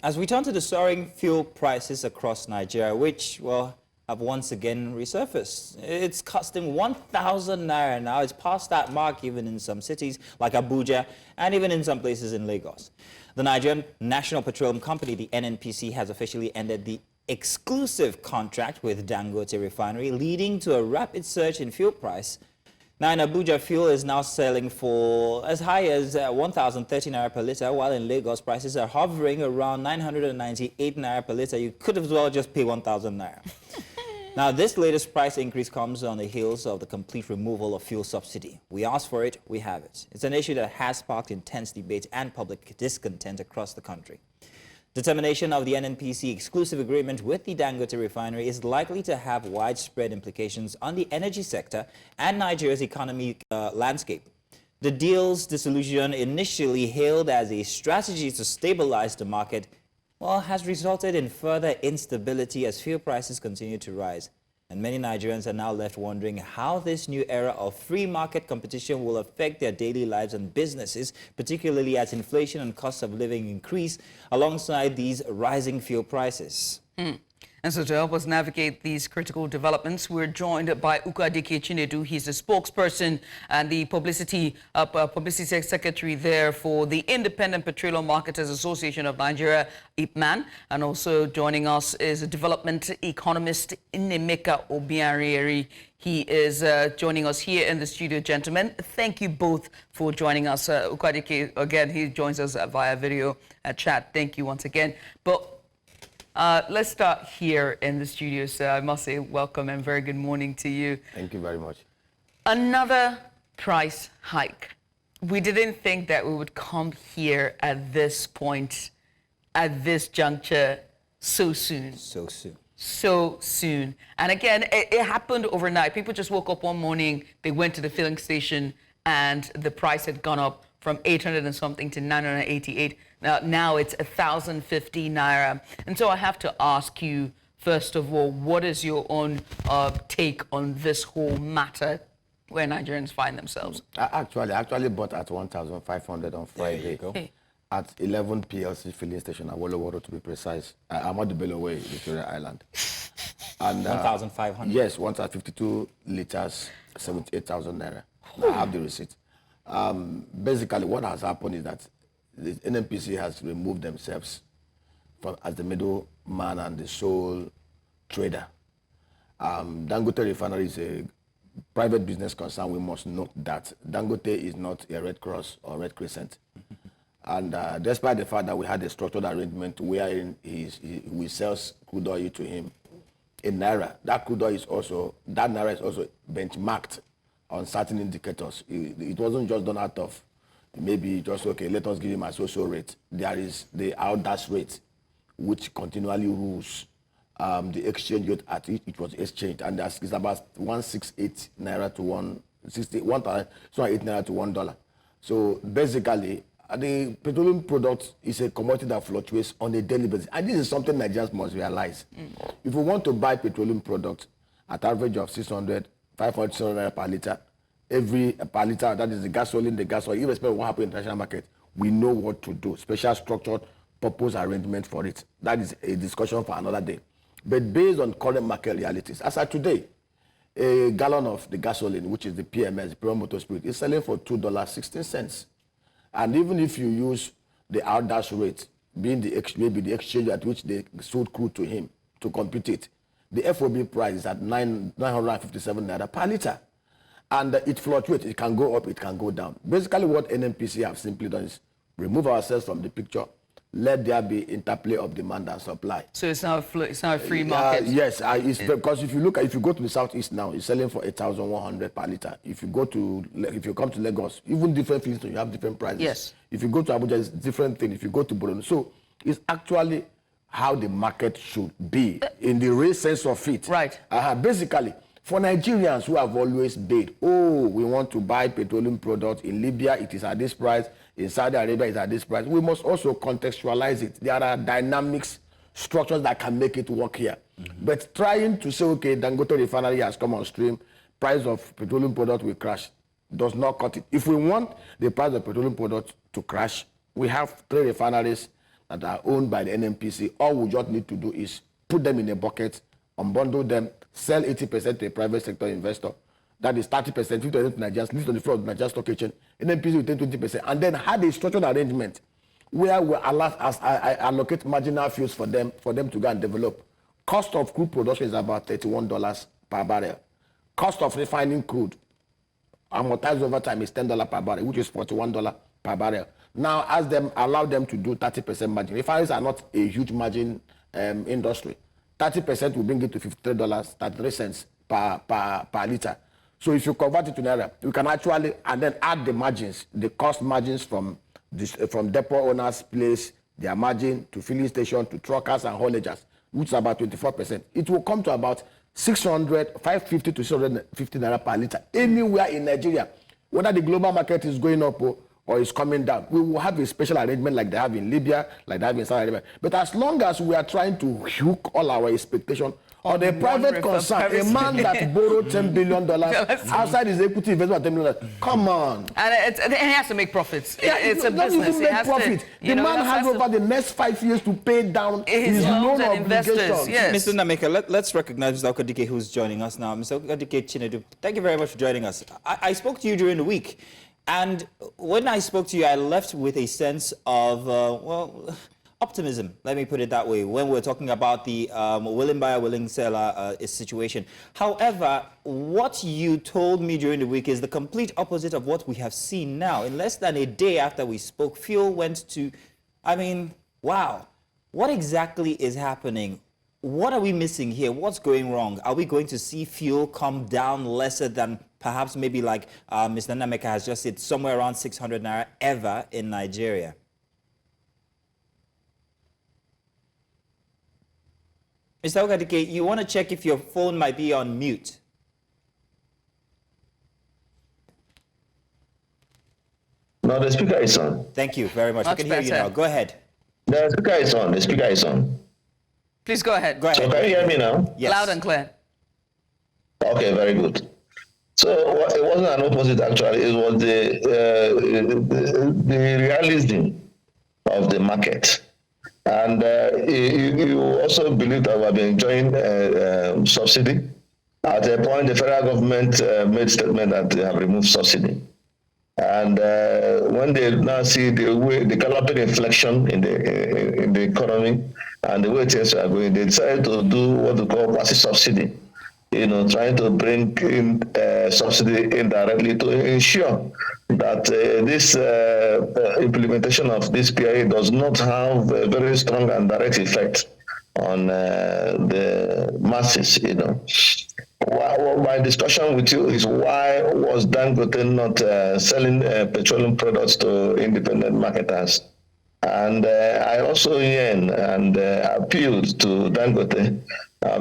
As we turn to the soaring fuel prices across Nigeria, which, well, have once again resurfaced. It's costing 1,000 naira now. It's past that mark even in some cities like Abuja and even in some places in Lagos. The Nigerian National Petroleum Company, the NNPC, has officially ended the exclusive contract with Dangote Refinery, leading to a rapid surge in fuel price. Now in Abuja, fuel is now selling for as high as 1,030 naira per litre, while in Lagos, prices are hovering around 998 naira per litre. You could as well just pay 1,000 naira. Now, this latest price increase comes on the heels of the complete removal of fuel subsidy. We asked for it, we have it. It's an issue that has sparked intense debate and public discontent across the country. The termination of the NNPC exclusive agreement with the Dangote Refinery is likely to have widespread implications on the energy sector and Nigeria's economic landscape. The deal's dissolution, initially hailed as a strategy to stabilize the market, well, has resulted in further instability as fuel prices continue to rise. And many Nigerians are now left wondering how this new era of free market competition will affect their daily lives and businesses, particularly as inflation and cost of living increase alongside these rising fuel prices. And so to help us navigate these critical developments, we're joined by Ukadike Chinedu. He's the spokesperson and the publicity secretary there for the Independent Petroleum Marketers Association of Nigeria, IPMAN. And also joining us is a development economist, Nnamaeka Obianraeri. He is joining us here in the studio, gentlemen. Thank you both for joining us. Ukadike, again, he joins us via video chat. Thank you once again. But let's start here in the studio, sir. I must say welcome and very good morning to you. Thank you very much. Another price hike. We didn't think that we would come here at this point, at this juncture, so soon. So soon. So soon. And again, it happened overnight. People just woke up one morning, they went to the filling station, and the price had gone up from 800 and something to 988. Now it's 1,050 naira. And so I have to ask you, first of all, what is your own take on this whole matter where Nigerians find themselves? I actually bought at 1,500 on Friday at 11 PLC filling station at Wolo to be precise. I'm at the Bello Way, Victoria Island. And 1,500? Yes, 1,52 liters, 78,000 naira. I have the receipt. Basically, what has happened is that the NNPC has removed themselves as the middleman and the sole trader. Dangote Refinery is a private business concern. We must note that Dangote is not a Red Cross or Red Crescent. And despite the fact that we had a structured arrangement wherein we sell crude oil to him in naira, that crude oil is also, that naira is also benchmarked on certain indicators. It wasn't just done out of maybe just, okay, let us give him a social rate. There is the outdash rate, which continually rules the exchange rate at which it was exchanged. And it's about 168 naira to 168 naira to $1. So basically, the petroleum product is a commodity that fluctuates on a daily basis. And this is something Nigerians must realize. If we want to buy petroleum products at average of 600, 500 naira per litre, per litre, that is the gasoline, irrespective of what happens in the international market, we know what to do. Special structured purpose arrangement for it. That is a discussion for another day. But based on current market realities, as of today, a gallon of the gasoline, which is the PMS, the Pure Motor Spirit, is selling for $2.16. And even if you use the outdash rate, being maybe the exchange at which they sold crude to him to compute it, the FOB price is at 957 naira per litre. And it fluctuates. It can go up, it can go down. Basically, what NNPC have simply done is remove ourselves from the picture. Let there be interplay of demand and supply. So it's not a free market? Yes, because if you go to the southeast now, it's selling for 8,100 per litre. If you come to Lagos, even different things, you have different prices. Yes. If you go to Abuja, it's different thing. If you go to Borno, so it's actually how the market should be in the real sense of it. Right. Basically, for Nigerians who have always bid, we want to buy petroleum products in Libya, it is at this price. In Saudi Arabia, it's at this price. We must also contextualize it. There are dynamics, structures that can make it work here. But trying to say, okay, Dangote Refinery has come on stream, price of petroleum product will crash, does not cut it. If we want the price of petroleum product to crash, we have 3 refineries that are owned by the NNPC. All we just need to do is put them in a bucket, unbundle them, sell 80% to a private sector investor. That is 30%, 50% to Nigerians, list on the floor of the Nigerian Stock Exchange. NNPC will take 20%, and then have a structured arrangement where we allocate marginal fuels for them to go and develop. Cost of crude production is about $31 per barrel. Cost of refining crude, amortized over time, is $10 per barrel, which is $41 per barrel. Now, allow them to do 30% margin. Refineries are not a huge margin industry. 30% will bring it to $53, 33 cents per litre. So if you convert it to naira, you can actually, and then add the margins, the cost margins from depot owners' place, their margin to filling station, to truckers and haulagers, which is about 24%. It will come to about 550 to 650 naira per litre anywhere in Nigeria. Whether the global market is going up or is coming down, we will have a special arrangement like they have in Libya, like they have in Saudi Arabia. But as long as we are trying to hook all our expectations on a private concern, a man that borrowed $10 billion outside his equity investment, $10 billion, come on. And he has to make profits. Yeah, it's a business. He has profit. The man has over the next 5 years to pay down his loan obligations. Yes. Mr. Nnamaeka, let's recognize Mr. Ukadike, who's joining us now. Mr. Ukadike Chinedu, thank you very much for joining us. I spoke to you during the week, and when I spoke to you, I left with a sense of, optimism, let me put it that way, when we're talking about the willing buyer, willing seller situation. However, what you told me during the week is the complete opposite of what we have seen now. In less than a day after we spoke, fuel went to, wow. What exactly is happening? What are we missing here? What's going wrong? Are we going to see fuel come down lesser than perhaps maybe like Mr. Nnamaeka has just said, somewhere around 600 naira ever in Nigeria? Mr. Ukadike, you want to check if your phone might be on mute. No, the speaker is on. Thank you very much. I can hear you now. Go ahead. The speaker is on. The speaker is on. Please go ahead. Go ahead. So can you hear me now? Yes. Loud and clear. Okay, very good. So it wasn't an opposite, actually. It was the realism of the market. And you also believe that we have been enjoying subsidy. At a point, the federal government made statement that they have removed subsidy. And when they now see the galloping inflection in the economy and the way things are going, they decided to do what we call passive subsidy. Trying to bring in subsidy indirectly to ensure that this implementation of this PIA does not have a very strong and direct effect on the masses. My discussion with you is, why was Dangote not selling petroleum products to independent marketers? And I also appealed to Dangote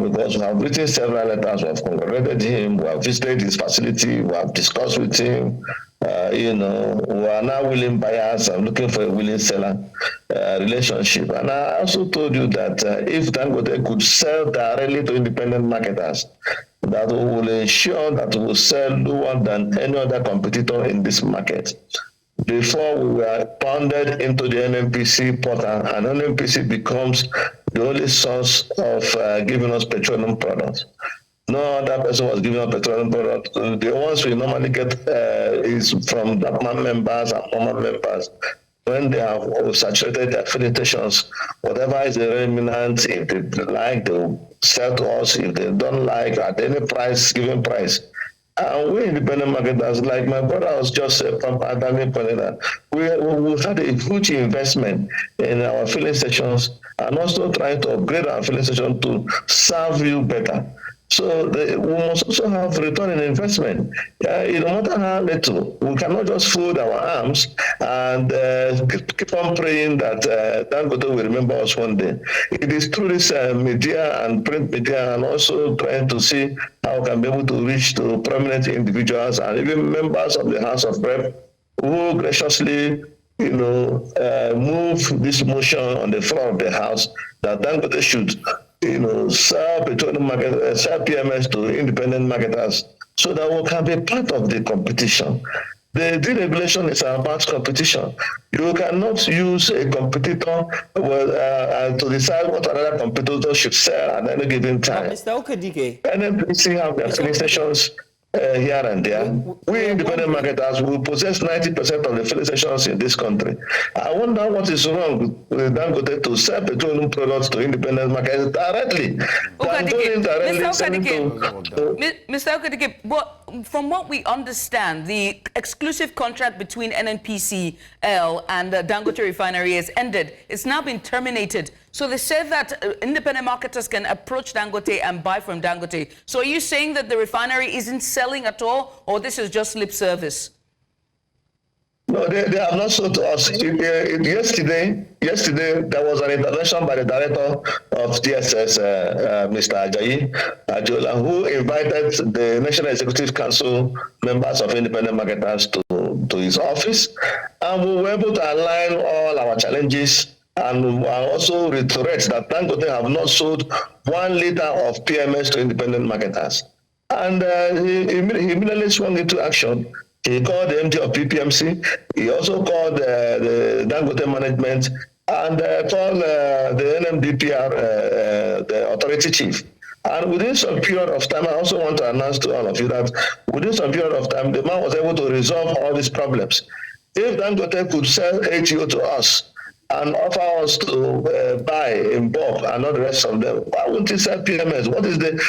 because we have written several letters, we have congratulated him, we have visited his facility, we have discussed with him. We are now willing buyers and looking for a willing seller relationship. And I also told you that if Dangote could sell directly to independent marketers, that will ensure that we will sell lower than any other competitor in this market. Before we were pounded into the NNPC portal, and NNPC becomes the only source of giving us petroleum products. No other person was giving us petroleum products. The ones we normally get is from DAPMA members and former members. When they have saturated their filling stations, whatever is the remnant, if they like, they will sell to us. If they don't like, at any price, given price. And we independent marketers, like my brother was just pointed out, we had a huge investment in our filling stations and also trying to upgrade our filling station to serve you better. So we must also have return on investment. No matter how little, we cannot just fold our arms and keep on praying that Dangote will remember us one day. It is through this media and print media, and also trying to see how we can be able to reach to prominent individuals and even members of the House of Rep who graciously move this motion on the floor of the House that Dangote should sell petroleum market, sell PMS to independent marketers, so that we can be part of the competition. The deregulation is about competition. You cannot use a competitor to decide what another competitor should sell at any given time. Mr. Ukadike, NNPC have their filling stations here and there. We independent marketers will possess 90% of the filling stations in this country. I wonder what is wrong with Dangote to sell petroleum products to independent markets directly. Mr. Ukadike, but from what we understand, the exclusive contract between NNPCL and the Dangote Refinery has ended. It's now been terminated. So they said that independent marketers can approach Dangote and buy from Dangote. So are you saying that the refinery isn't selling at all, or this is just lip service? No, they have not sold to us. Yesterday, there was an intervention by the director of DSS, Mr. Ajayi Ajola, who invited the National Executive Council members of independent marketers to his office. And we were able to align all our challenges and also reiterate that Dangote have not sold 1 liter of PMS to independent marketers. And he immediately swung into action. He called the MD of PPMC. He also called the Dangote management and called the NMDPR, the authority chief. And within some period of time, I also want to announce to all of you that within some period of time, the man was able to resolve all these problems. If Dangote could sell ATO to us and offer us to buy in bulk and not the rest of them, why wouldn't he sell PMS?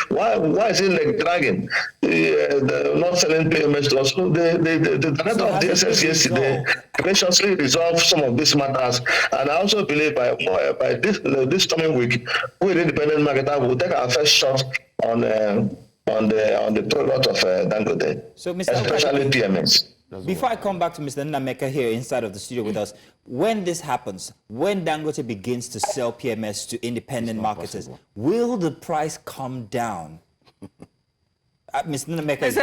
Why is he like dragging not selling PMS to us? So the director of DSS yesterday graciously resolved some of these matters, and I also believe by this coming week, we independent marketer will take our first shot on the product of Dangote, so Mr. especially PMS. Before I come back to Mr. Nnamaeka here inside of the studio with us, when this happens, when Dangote begins to sell PMS to independent marketers, will the price come down? Mr. Nnamaeka is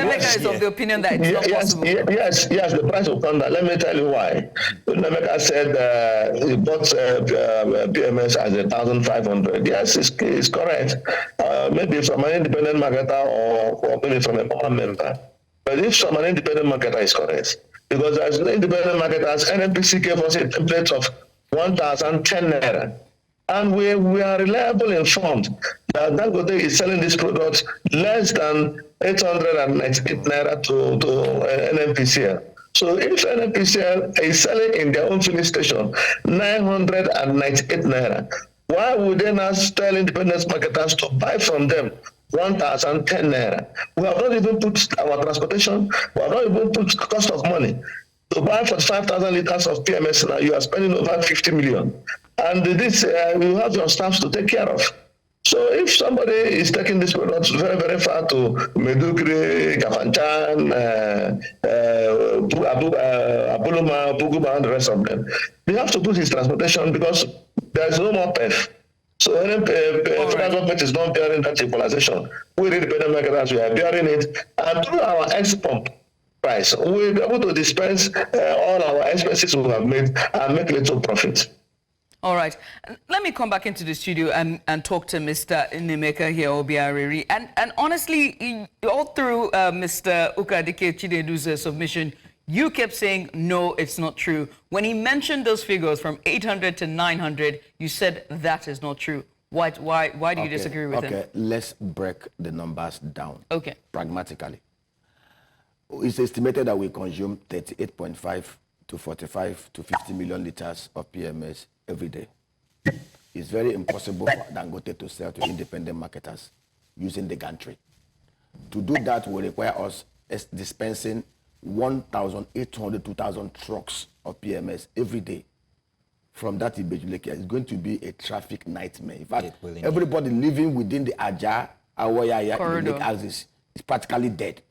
of the opinion that it's not possible. Yes, the price will come down. Let me tell you why. Nnamaeka said he bought PMS as 1,500. Yes, it's correct. Maybe from an independent marketer or maybe from a common member. But if from an independent marketer is correct, because as an independent marketers, NNPC gave us a template of 1,010 naira. And we are reliably informed that Dangote is selling this product less than 898 naira to NNPCL. So if NNPCL is selling in their own filling station 998 naira, why would they not tell independent marketers to buy from them 1,010 naira? We have not even put our transportation, we have not even put cost of money. To buy 45,000 liters of PMS now, you are spending over 50 million. And this, you have your staffs to take care of. So if somebody is taking this product very, very far to Medugri, Gafanchan, Abuluma, Puguba, and the rest of them, they have to put his transportation because there is no more PEF. So federal government is not bearing that equalization. We independent marketers, we are bearing it, and through our X-pump price, we'll be able to dispense all our expenses we have made and make little profit. All right. Let me come back into the studio and talk to Mr. Nnamaeka here, Obianraeri. And honestly, all through Mr. Ukadike Chinedu's submission, you kept saying, no, it's not true. When he mentioned those figures from 800 to 900, you said that is not true. Why do you disagree with him? Okay, let's break the numbers down. Okay. Pragmatically. It's estimated that we consume 38.5 to 45 to 50 million liters of PMS every day. It's very impossible for Dangote to sell to independent marketers using the gantry. To do that will require us dispensing 1,800 to 2,000 trucks of PMS every day. From that Ibejuleke, it's going to be a traffic nightmare. In fact, everybody living within the Aja, Awaya, axis is practically dead.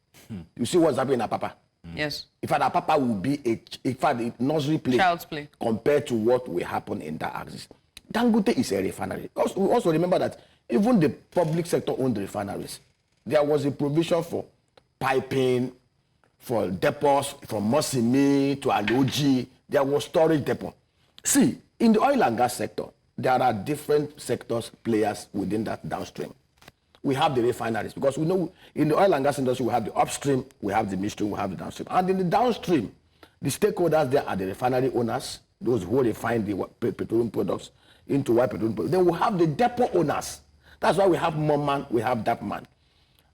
You see what's happening in Apapa? Yes. In fact, Apapa will be a nursery play, child's play compared to what will happen in that axis. Dangote is a refinery. We also remember that even the public sector owned refineries. There was a provision for piping, for depots, from Mosimi to Aloji. There was storage depot. See, in the oil and gas sector, there are different sectors, players within that downstream. We have the refineries, because we know in the oil and gas industry, we have the upstream, we have the midstream, we have the downstream. And in the downstream, The stakeholders there are the refinery owners, those who refine the petroleum products into white petroleum products. Then we have the depot owners. That's why we have Moman, we have Dapman.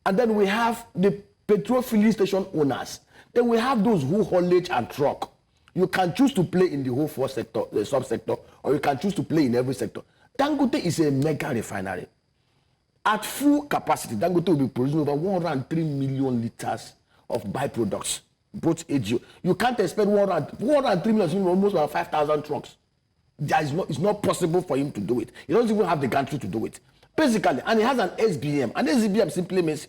And then we have the petrol filling station owners. Then we have those who haulage and truck. You can choose to play in the whole four sector, the subsector, or you can choose to play in every sector. Dangote is a mega refinery. At full capacity, Dangote will be producing over 103 million liters of byproducts, both AGO. You can't expect 103 million, almost about 5,000 trucks. It's not possible for him to do it. He doesn't even have the gantry to do it. Basically, and he has an SBM. And SBM simply means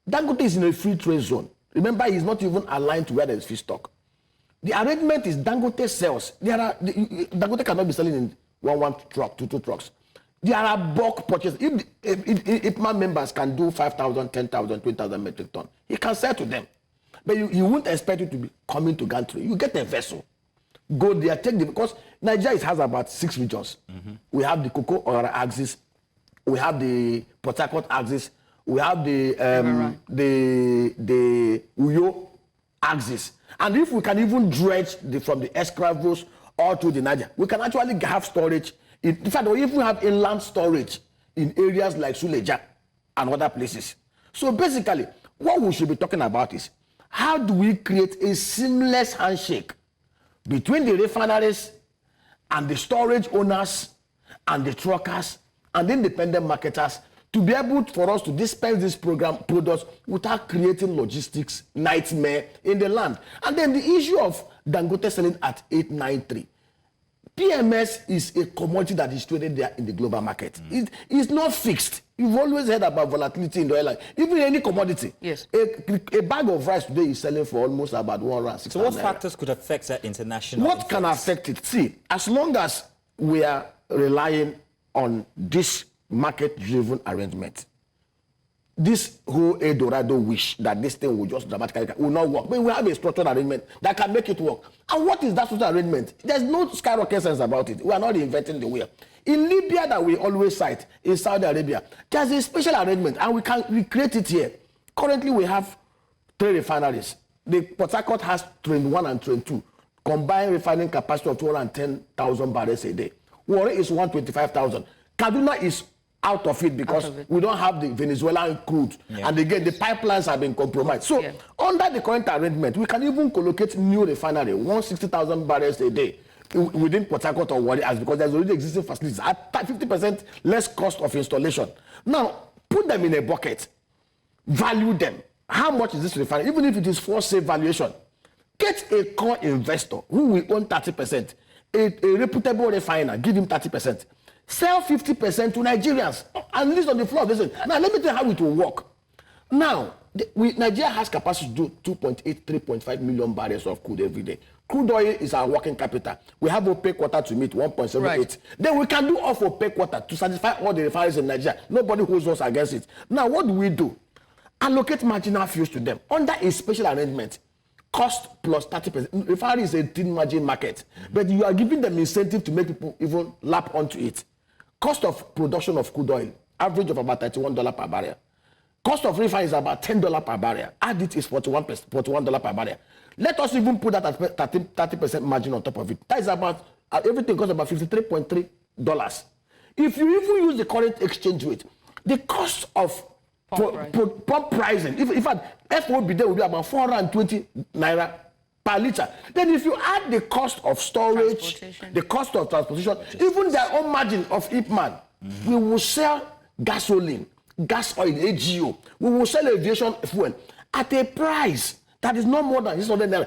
Dangote is in a free trade zone. Remember, he's not even aligned to where there is feedstock. The arrangement is Dangote sells. Dangote cannot be selling in one truck, two trucks. There are bulk purchases. If my members can do 5,000, 10,000, 20,000 metric ton, he can sell to them. But you won't expect it to be coming to gantry. You get a vessel. Go there, take the, because Nigeria has about 6 regions. We have the Cocoa Ora axis. We have the Port Harcourt axis. We have the Uyo axis. And if we can even dredge from the Escravos all to the Niger, we can actually have storage. In fact, we even have inland storage in areas like Suleja and other places. So basically, what we should be talking about is how do we create a seamless handshake between the refineries and the storage owners and the truckers and the independent marketers to be able for us to dispense this products without creating logistics nightmare in the land. And then the issue of Dangote selling at 893. PMS is a commodity that is traded there in the global market. It's not fixed. You've always heard about volatility in the oil line. Even any commodity. Yes. A bag of rice today is selling for almost about 160. So what factors could affect that international What can affect it? See, as long as we are relying on this market-driven arrangement, this whole Eldorado wish that this thing will just dramatically will not work. But we have a structured arrangement that can make it work. And what is that structured arrangement? There's no skyrocket sense about it. We are not inventing the wheel. In Libya, that we always cite, in Saudi Arabia, there's a special arrangement, and we can recreate it here. Currently, we have 3 refineries. The Port Harcourt has train 1 and train 2, combined refining capacity of 210,000 barrels a day. Warri is 125,000. Kaduna is out of it because we don't have the Venezuelan crude. Yeah. And again, the pipelines have been compromised. So under the current arrangement, we can even collocate new refinery, 160,000 barrels a day within Port Harcourt or Warri, because there's already existing facilities at 50% less cost of installation. Now, put them in a bucket, value them. How much is this refinery? Even if it is for sale valuation, get a core investor who will own 30%, a reputable refiner, give him 30%. Sell 50% to Nigerians and list on the floor. Listen, now let me tell you how it will work. Now, Nigeria has capacity to do 2.8, 3.5 million barrels of crude every day. Crude oil is our working capital. We have OPEC quota to meet 1.78. Right. Then we can do off OPEC quota to satisfy all the refineries in Nigeria. Nobody holds us against it. Now, what do? Allocate marginal fuels to them under a special arrangement. Cost plus 30%. Refinery is a thin margin market, but you are giving them incentive to make people even lap onto it. Cost of production of crude oil, average of about $31 per barrel. Cost of refining is about $10 per barrel. Add it is $41 per barrel. Let us even put that at 30% margin on top of it. That is about, everything costs about $53.3. If you even use the current exchange rate, the cost of pump pricing, in fact, FOB there will be about 420 naira per litre. Then if you add the cost of storage, the cost of transportation, even their own margin of Ipman, we will sell gasoline, gas oil, AGO, we will sell aviation fuel at a price that is not more than 600 naira.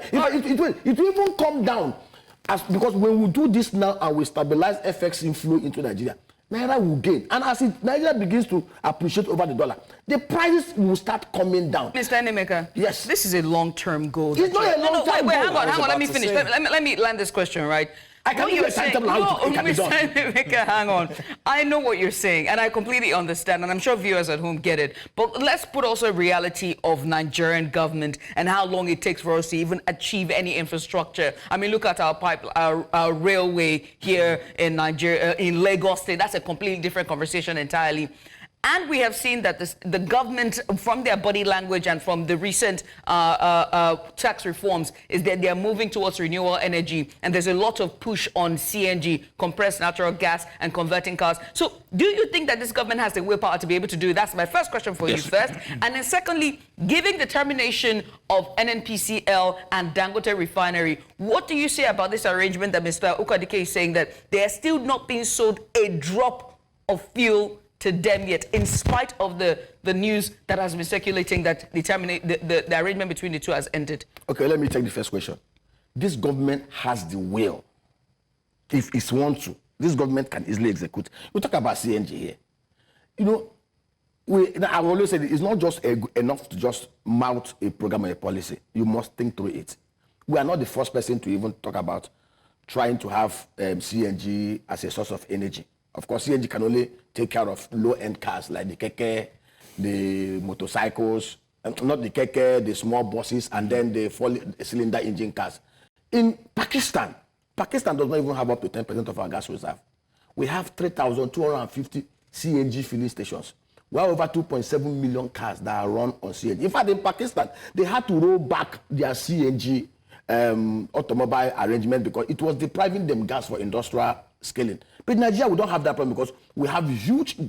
It will even come down, because when we do this now and we stabilize FX inflow into Nigeria, Naira will gain. And as Nigeria begins to appreciate over the dollar, the prices will start coming down. Mr. Nnamaeka, yes, this is a long-term goal. It's not a long-term goal. Hang on, let me finish. Let me land this question, right? I can't give you a timetable how it can be done. Nnamaeka, hang on. I know what you're saying, and I completely understand, and I'm sure viewers at home get it. But let's put also a reality of Nigerian government and how long it takes for us to even achieve any infrastructure. I mean, look at our railway here in Nigeria, in Lagos State. That's a completely different conversation entirely. And we have seen that the government, from their body language and from the recent tax reforms, is that they are moving towards renewable energy. And there's a lot of push on CNG, compressed natural gas, and converting cars. So do you think that this government has the willpower to be able to do it? That's my first question for you first. And then secondly, given the termination of NNPCL and Dangote Refinery, what do you say about this arrangement that Mr. Ukadike is saying that they are still not being sold a drop of fuel to them yet, in spite of the news that has been circulating that the arrangement between the two has ended? Okay, let me take the first question. This government has the will. If it wants to, this government can easily execute. We talk about CNG here. You know, I always say it's not just enough to just mount a program or a policy. You must think through it. We are not the first person to even talk about trying to have CNG as a source of energy. Of course, CNG can only take care of low-end cars like the keke, the motorcycles, not the keke, the small buses, and then the four-cylinder engine cars. In Pakistan does not even have up to 10% of our gas reserve. We have 3,250 CNG filling stations. We have over 2.7 million cars that are run on CNG. In fact, in Pakistan, they had to roll back their CNG automobile arrangement because it was depriving them gas for industrial scaling. But in Nigeria, we don't have that problem because we have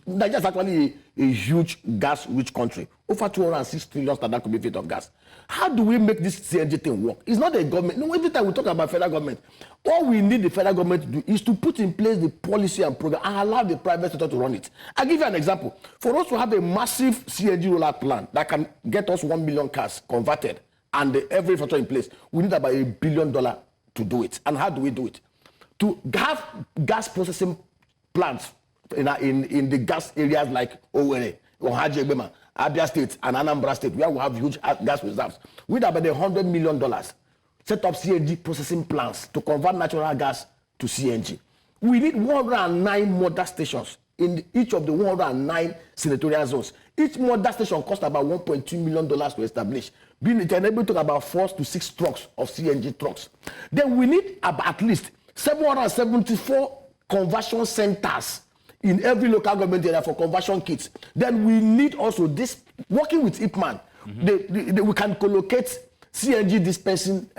Nigeria is actually a huge gas-rich country. Over 206 trillion standard cubic feet of gas. How do we make this CNG thing work? It's not a government. No, every time we talk about federal government, all we need the federal government to do is to put in place the policy and program and allow the private sector to run it. I'll give you an example. For us to have a massive CNG rollout plan that can get us 1 million cars converted and every infrastructure in place, we need about $1 billion to do it. And how do we do it? To have gas processing plants in the gas areas like Owerri, Ohaji Egbema, Abia State, and Anambra State, where we have huge gas reserves, with about $100 million, set up CNG processing plants to convert natural gas to CNG. We need 109 modal stations in each of the 109 senatorial zones. Each modal station costs about $1.2 million to establish, being able to about 4 to 6 trucks of CNG trucks. Then we need about at least 774 conversion centers in every local government area for conversion kits. Then we need also this, working with IPMAN, we can collocate CNG dispensing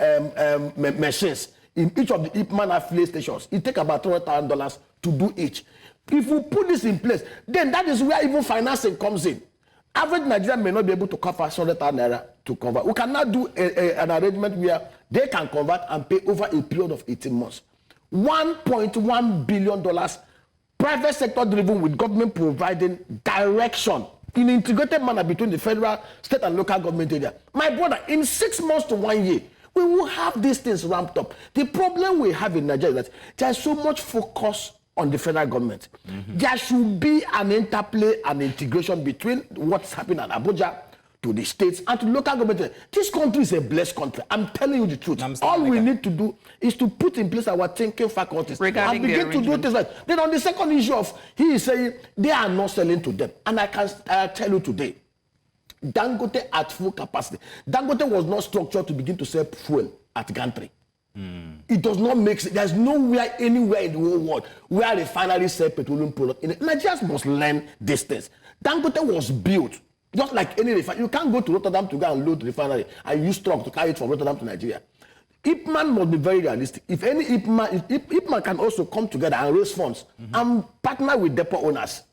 machines in each of the IPMAN affiliate stations. It takes about $200,000 to do each. If we put this in place, then that is where even financing comes in. Average Nigerian may not be able to cover 100,000 naira to convert. We cannot do an arrangement where they can convert and pay over a period of 18 months. $1.1 billion, private sector driven with government providing direction in an integrated manner between the federal, state, and local government area. My brother, in 6 months to 1 year, we will have these things ramped up. The problem we have in Nigeria is that there's so much focus on the federal government. There should be an interplay and integration between what's happening at Abuja to the states and to local government. This country is a blessed country. I'm telling you the truth. All we need to do is to put in place our thinking faculties and begin to do things like. Then on the second issue of, he is saying they are not selling to them. And I tell you today, Dangote at full capacity. Dangote was not structured to begin to sell fuel at gantry. It does not make sense. There's nowhere, anywhere in the whole world where refineries sell petroleum products. Nigerians must learn this thing. Dangote was built just like any refinery. You can't go to Rotterdam to go and load the refinery and use truck to carry it from Rotterdam to Nigeria. IPMAN must be very realistic. If any IPMAN can also come together and raise funds and partner with depot owners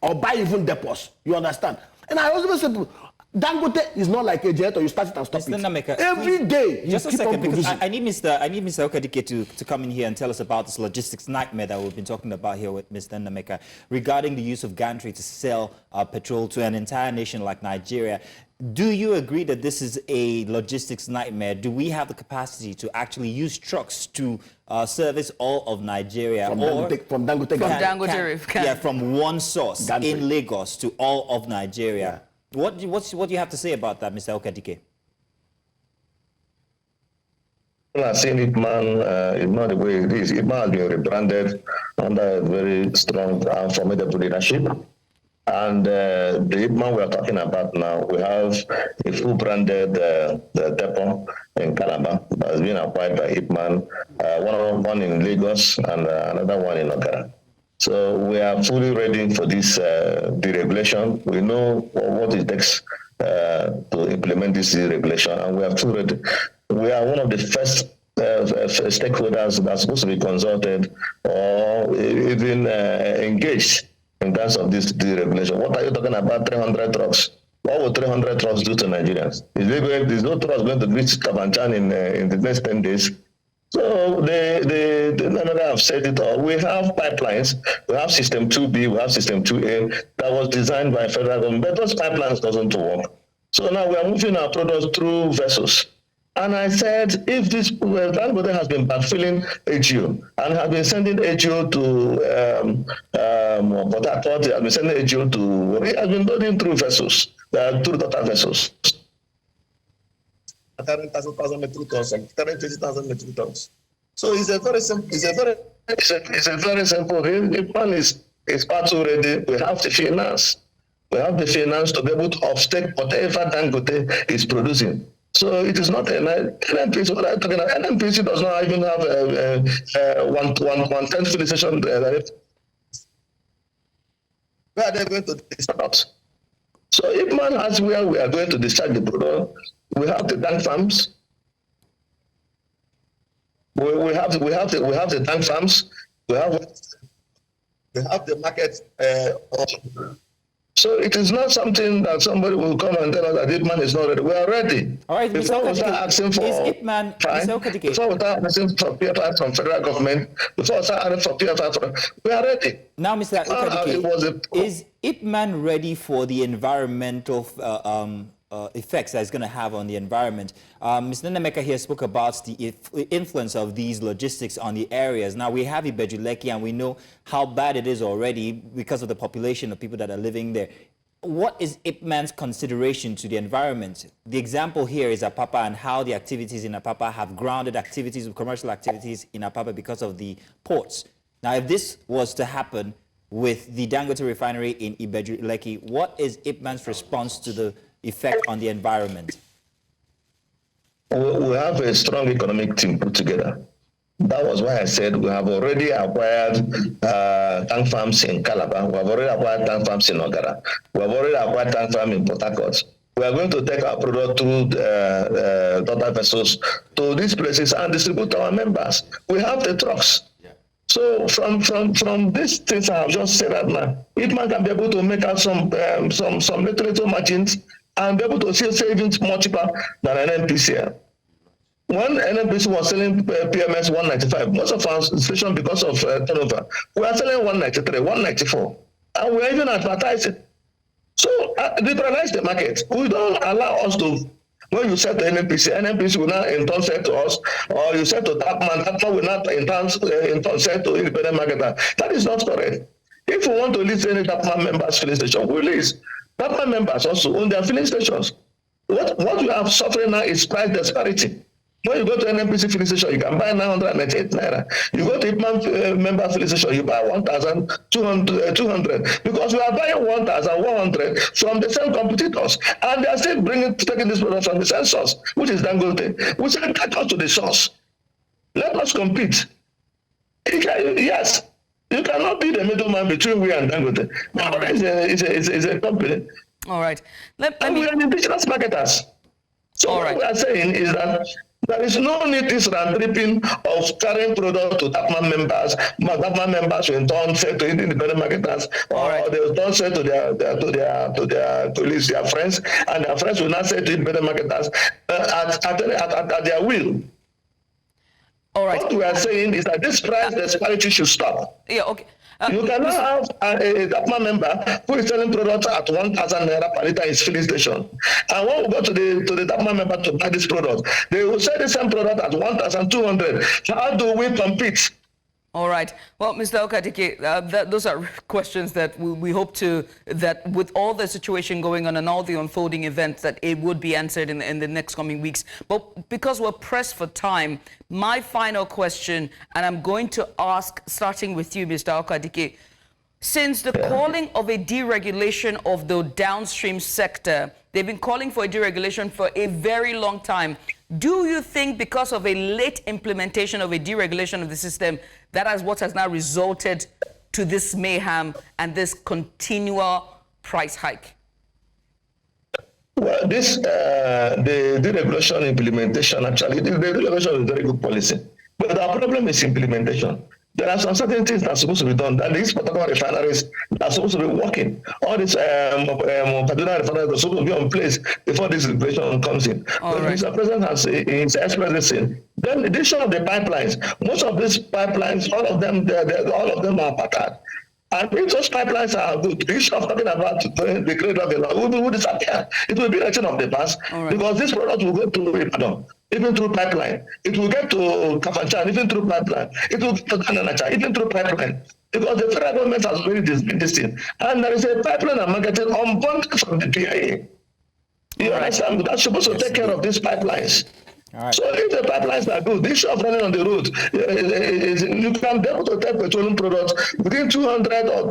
or buy even depots, you understand? And I also say, Dangote is not like a generator. You start it and stop it. Nnamaeka, Every day, just a second, because producing. I need Mr. Ukadike to come in here and tell us about this logistics nightmare that we've been talking about here with Mr. Nnamaeka regarding the use of gantry to sell petrol to an entire nation like Nigeria. Do you agree that this is a logistics nightmare? Do we have the capacity to actually use trucks to service all of Nigeria? From Dangote. From one source Gantry. in Lagos to all of Nigeria. Yeah. What do you have to say about that, Mr. Ukadike? I think IPMAN is not the way it is. IPMAN has been rebranded under a very strong and formidable leadership. And the IPMAN we are talking about now, we have a full branded depot in Calabar that has been acquired by IPMAN, one in Lagos and another one in Okara. So we are fully ready for this deregulation. We know what it takes to implement this deregulation, and we are fully ready. We are one of the first stakeholders that are supposed to be consulted or even engaged in terms of this deregulation. What are you talking about? 300 trucks. What will 300 trucks do to Nigerians? Is no trucks going to reach Kafanchan in the next 10 days? So the Nnamaeka have said it all. We have pipelines. We have System 2B. We have System 2A that was designed by federal government. But those pipelines doesn't work. So now we are moving our products through vessels. And I said, if this Dangote has been backfilling AGO and has been sending AGO to Port Harcourt, has been sending AGO to, it has been loading through vessels, through data vessels. 1,000 metric tons and 20,000 metric tons. So it's a very simple. It's a very simple. The plan is part already. We have the finance. We have the finance to be able to offset whatever Dangote is producing. So it is not an NNPC. What I'm talking about, NNPC does not even have a 1/10 filling station. Where are they going to discharge? So if man has where we are going to discharge the product, we have the tank farms. We have the tank farms. We have the market. So it is not something that somebody will come and tell us that Ipman is not ready. We are ready. All right, before we start asking for before we start asking for PFI from federal government, before we start asking for PFI we are ready. Now, Mr. Ukadike, is Ipman ready for the environmental effects that it's going to have on the environment? Ms. Nnamaeka here spoke about the influence of these logistics on the areas. Now, we have Ibejuleki, and we know how bad it is already because of the population of people that are living there. What is Ipman's consideration to the environment? The example here is Apapa and how the activities in Apapa have grounded activities, commercial activities in Apapa because of the ports. Now, if this was to happen with the Dangote Refinery in Ibejuleki, what is Ipman's response to the effect on the environment? We have a strong economic team put together. That was why I said we have already acquired tank farms in Calabar. We have already acquired tank farms in Ogara. We have already acquired tank farm in Port Harcourt. We are going to take our product through data vessels to these places and distribute to our members. We have the trucks. So from these things I have just said right now, Ipman can be able to make out some little margins and be able to save even more cheaper than NNPC. When NNPC was selling PMS 195, most of our station because of turnover, we are selling 193, 194, and we are even advertising. So liberalize the market. We don't allow us to. When you said to NNPC will not in turn say to us, or you said to that man will not in turn say to independent marketer. That is not correct. If we want to list any TAPMAN members filling station, we list. TAPMAN members also own their filling stations. What we are suffering now is price disparity. When you go to NNPC filling station, you can buy 998 naira. You go to Ipman member filling station, you buy 1,200 because we are buying 1,100 from the same competitors, and they are still taking this product from the same source, which is Dangote. We say take us to the source. Let us compete. Yes, you cannot be the middleman between we and Dangote. Dangote is a company. All right. We are indigenous marketers. So what we are saying is that there is no need this round tripping of carrying product to TAPMAN members will in turn say to independent marketers, or they will turn say to their friends, and their friends will not say to independent marketers at their will. All right. What we are saying is that this price disparity should stop. Yeah, okay. You cannot have a TAPMAN member who is selling products at 1,000 naira per litre in his filling station. And when we go to the TAPMAN member to buy this product, they will sell the same product at 1,200. How do we compete? All right. Well, Mr. Ukadike, those are questions that we hope that with all the situation going on and all the unfolding events, that it would be answered in the next coming weeks. But because we're pressed for time, my final question, and I'm going to ask, starting with you, Mr. Ukadike, since the calling of a deregulation of the downstream sector, they've been calling for a deregulation for a very long time. Do you think because of a late implementation of a deregulation of the system, that is what has now resulted to this mayhem and this continual price hike? Well, this the deregulation implementation, actually, the deregulation is very good policy. But our problem is implementation. There are some certain things that are supposed to be done. That these particular refineries are supposed to be working. All these Kaduna refineries are supposed to be on place before this regulation comes in. But Mr. President has expressed this in. Then the addition of the pipelines. Most of these pipelines, all of them are patterned. And if those pipelines are good, the issue of talking about the creation of the law will disappear. It will be a thing of the past because this product will go through Ibadan, even through pipeline. It will get to Kafanchan, even through pipeline. It will get to Ananacha, even through pipeline. Because the federal government has already been this thing. And there is a pipeline and marketing on bond from the PIA. You understand? That's supposed to take care of these pipelines. Right. So if the pipelines are good, the issue of running on the road, you can be able to take petroleum products within 200 or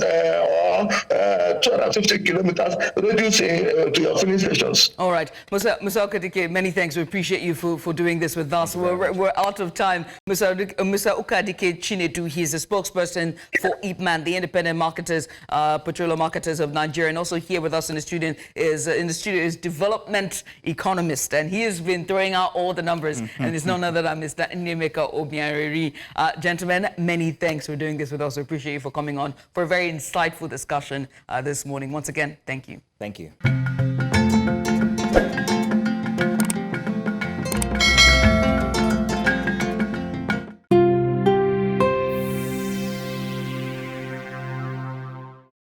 250 kilometers, reducing to your filling stations. All right. Mr. Ukadike, many thanks. We appreciate you for doing this with us. We're out of time. Mr. Ukadike Chinedu, he's the spokesperson for IPMAN, the independent marketers, petroleum marketers of Nigeria. And also here with us in the studio is development economist. And he has been throwing out all the numbers, and it's none other than Mr. Nnamaeka Obianraeri. Gentlemen, many thanks for doing this with us. We appreciate you for coming on for a very insightful discussion this morning. Once again, thank you. Thank you.